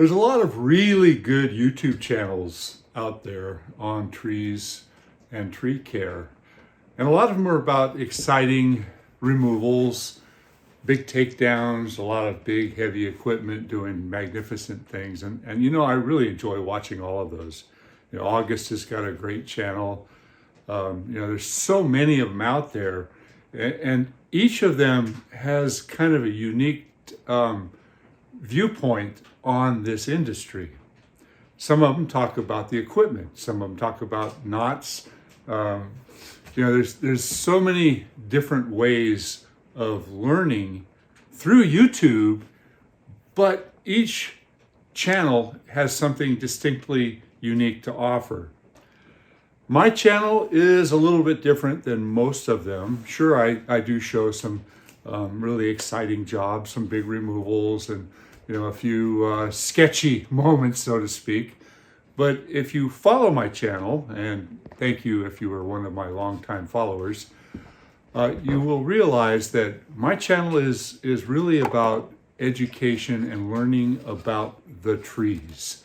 There's a lot of really good YouTube channels out there on trees and tree care. And a lot of them are about exciting removals, big takedowns, a lot of big heavy equipment doing magnificent things. And I really enjoy watching all of those. August has got a great channel. There's so many of them out there. And each of them has kind of a unique viewpoint on this industry. Some of them talk about the equipment. Some of them talk about knots. There's so many different ways of learning through YouTube, but each channel has something distinctly unique to offer. My channel is a little bit different than most of them. Sure, I do show some really exciting jobs, some big removals, and a few sketchy moments, so to speak. But if you follow my channel, and thank you if you are one of my longtime followers, you will realize that my channel is really about education and learning about the trees,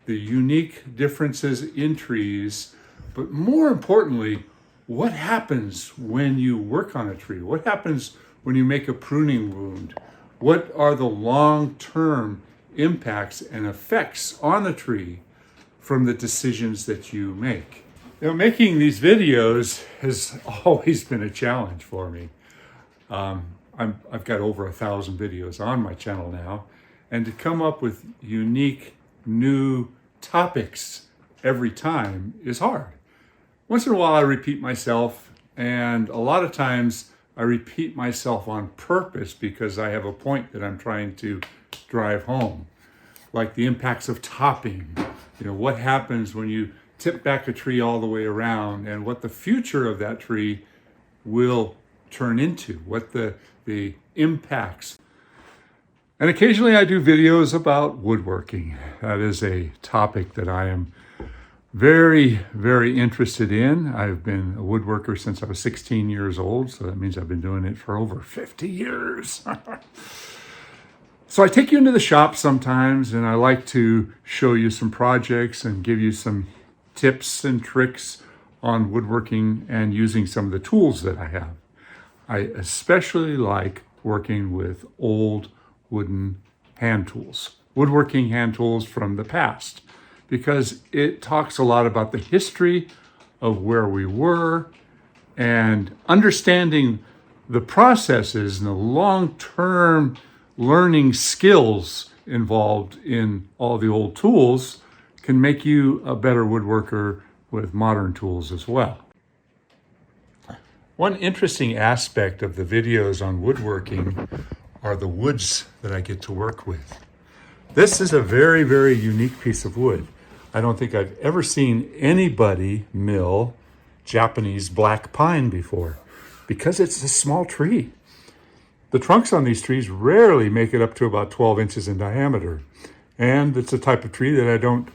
the unique differences in trees, but more importantly, what happens when you work on a tree? What happens when you make a pruning wound? What are the long-term impacts and effects on the tree from the decisions that you make? Making these videos has always been a challenge for me. I've got over 1,000 videos on my channel now, and to come up with unique new topics every time is hard. Once in a while I repeat myself, and a lot of times I repeat myself on purpose because I have a point that I'm trying to drive home, like the impacts of topping. What happens when you tip back a tree all the way around, and what the future of that tree will turn into, what the impacts. And occasionally I do videos about woodworking. That is a topic that I am very, very interested in. I've been a woodworker since I was 16 years old, so that means I've been doing it for over 50 years. So I take you into the shop sometimes, and I like to show you some projects and give you some tips and tricks on woodworking and using some of the tools that I have. I especially like working with old wooden hand tools, woodworking hand tools from the past, because it talks a lot about the history of where we were and understanding the processes and the long-term learning skills involved in all the old tools can make you a better woodworker with modern tools as well. One interesting aspect of the videos on woodworking are the woods that I get to work with. This is a very, very unique piece of wood. I don't think I've ever seen anybody mill Japanese black pine before, because it's a small tree. The trunks on these trees rarely make it up to about 12 inches in diameter. And it's a type of tree that I don't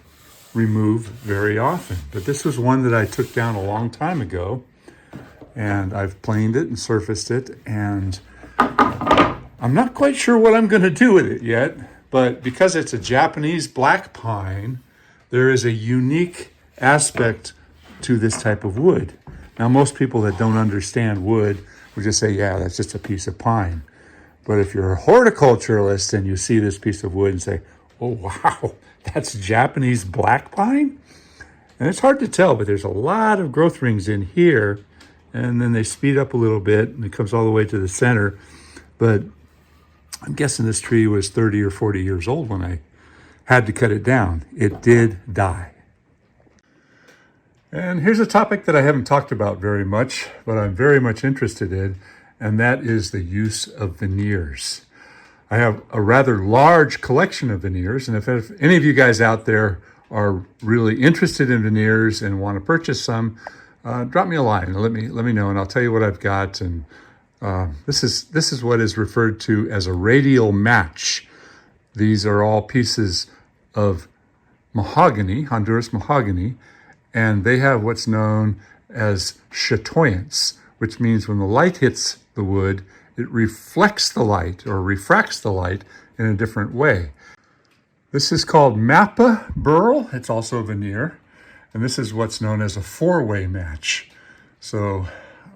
remove very often. But this was one that I took down a long time ago, and I've planed it and surfaced it, and I'm not quite sure what I'm going to do with it yet, but because it's a Japanese black pine, there is a unique aspect to this type of wood. Now, most people that don't understand wood will just say, yeah, that's just a piece of pine. But if you're a horticulturalist and you see this piece of wood and say, oh, wow, that's Japanese black pine? And it's hard to tell, but there's a lot of growth rings in here, and then they speed up a little bit, and it comes all the way to the center. But I'm guessing this tree was 30 or 40 years old when I had to cut it down. It did die. And here's a topic that I haven't talked about very much, but I'm very much interested in, and that is the use of veneers. I have a rather large collection of veneers, and if any of you guys out there are really interested in veneers and want to purchase some, drop me a line and let me know, and I'll tell you what I've got. And this is what is referred to as a radial match. These are all pieces of mahogany, Honduras mahogany, and they have what's known as chatoyance, which means when the light hits the wood, it reflects the light or refracts the light in a different way. This is called Mappa Burl. It's also a veneer. And this is what's known as a four-way match. So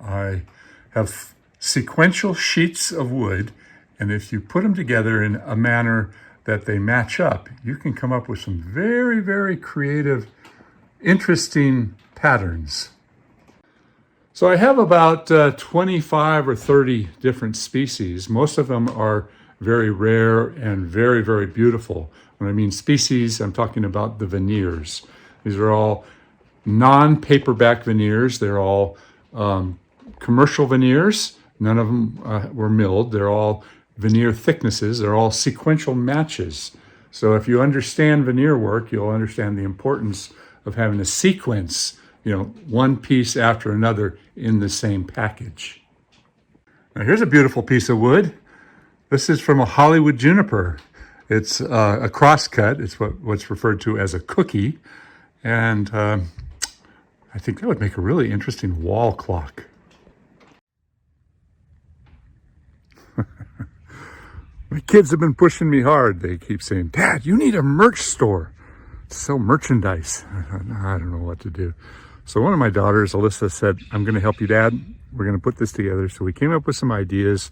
I have sequential sheets of wood, and if you put them together in a manner that they match up, you can come up with some very, very creative, interesting patterns. So I have about 25 or 30 different species. Most of them are very rare and very, very beautiful. When I mean species, I'm talking about the veneers. These are all non-paperback veneers. They're all commercial veneers. None of them were milled. They're all veneer thicknesses. They're all sequential matches. So if you understand veneer work, you'll understand the importance of having a sequence, one piece after another in the same package. Now here's a beautiful piece of wood. This is from a Hollywood juniper. It's a crosscut. It's what's referred to as a cookie. And I think that would make a really interesting wall clock. My kids have been pushing me hard. They keep saying, "Dad, you need a merch store to sell merchandise." I don't know what to do. So one of my daughters, Alyssa, said, "I'm going to help you, Dad. We're going to put this together." So we came up with some ideas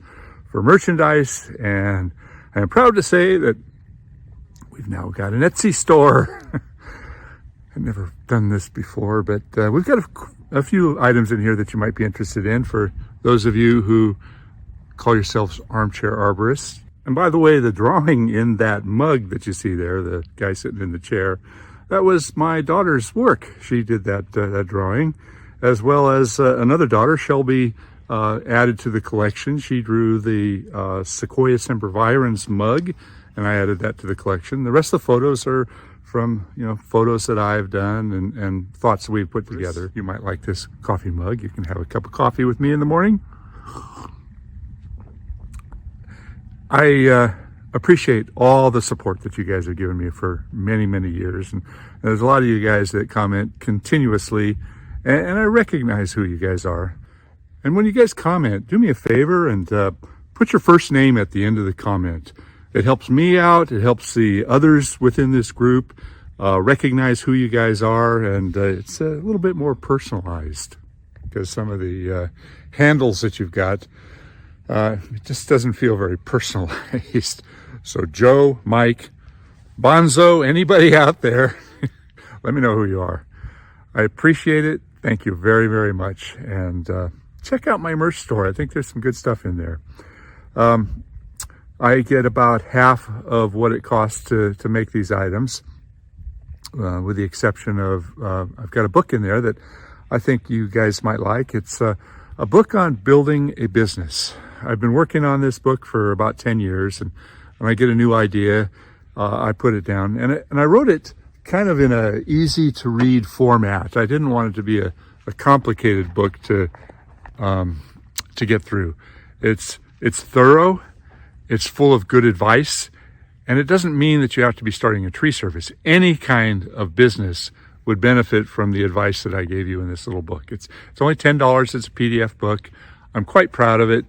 for merchandise, and I am proud to say that we've now got an Etsy store. I've never done this before, but we've got a few items in here that you might be interested in for those of you who call yourselves armchair arborists. And by the way, the drawing in that mug that you see there, the guy sitting in the chair, that was my daughter's work. She did that drawing, as well as another daughter, Shelby, added to the collection. She drew the Sequoia sempervirens mug, and I added that to the collection. The rest of the photos are from photos that I've done and thoughts that we've put together. You might like this coffee mug. You can have a cup of coffee with me in the morning. I appreciate all the support that you guys have given me for many, many years. And there's a lot of you guys that comment continuously, and I recognize who you guys are. And when you guys comment, do me a favor and put your first name at the end of the comment. It helps me out. It helps the others within this group recognize who you guys are, and it's a little bit more personalized because some of the handles that you've got, it just doesn't feel very personalized. So Joe, Mike, Bonzo, anybody out there, let me know who you are. I appreciate it. Thank you very, very much. And check out my merch store. I think there's some good stuff in there. I get about half of what it costs to make these items, with the exception of, I've got a book in there that I think you guys might like. It's a book on building a business. I've been working on this book for about 10 years, and when I get a new idea, I put it down. And I wrote it kind of in a easy to read format. I didn't want it to be a complicated book to get through. It's thorough. It's full of good advice, and it doesn't mean that you have to be starting a tree service. Any kind of business would benefit from the advice that I gave you in this little book. It's only $10. It's a PDF book. I'm quite proud of it.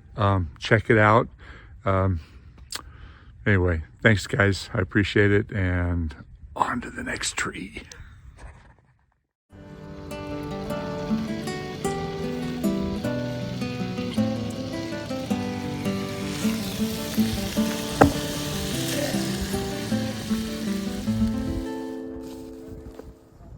Check it out. Anyway, thanks guys. I appreciate it, and on to the next tree.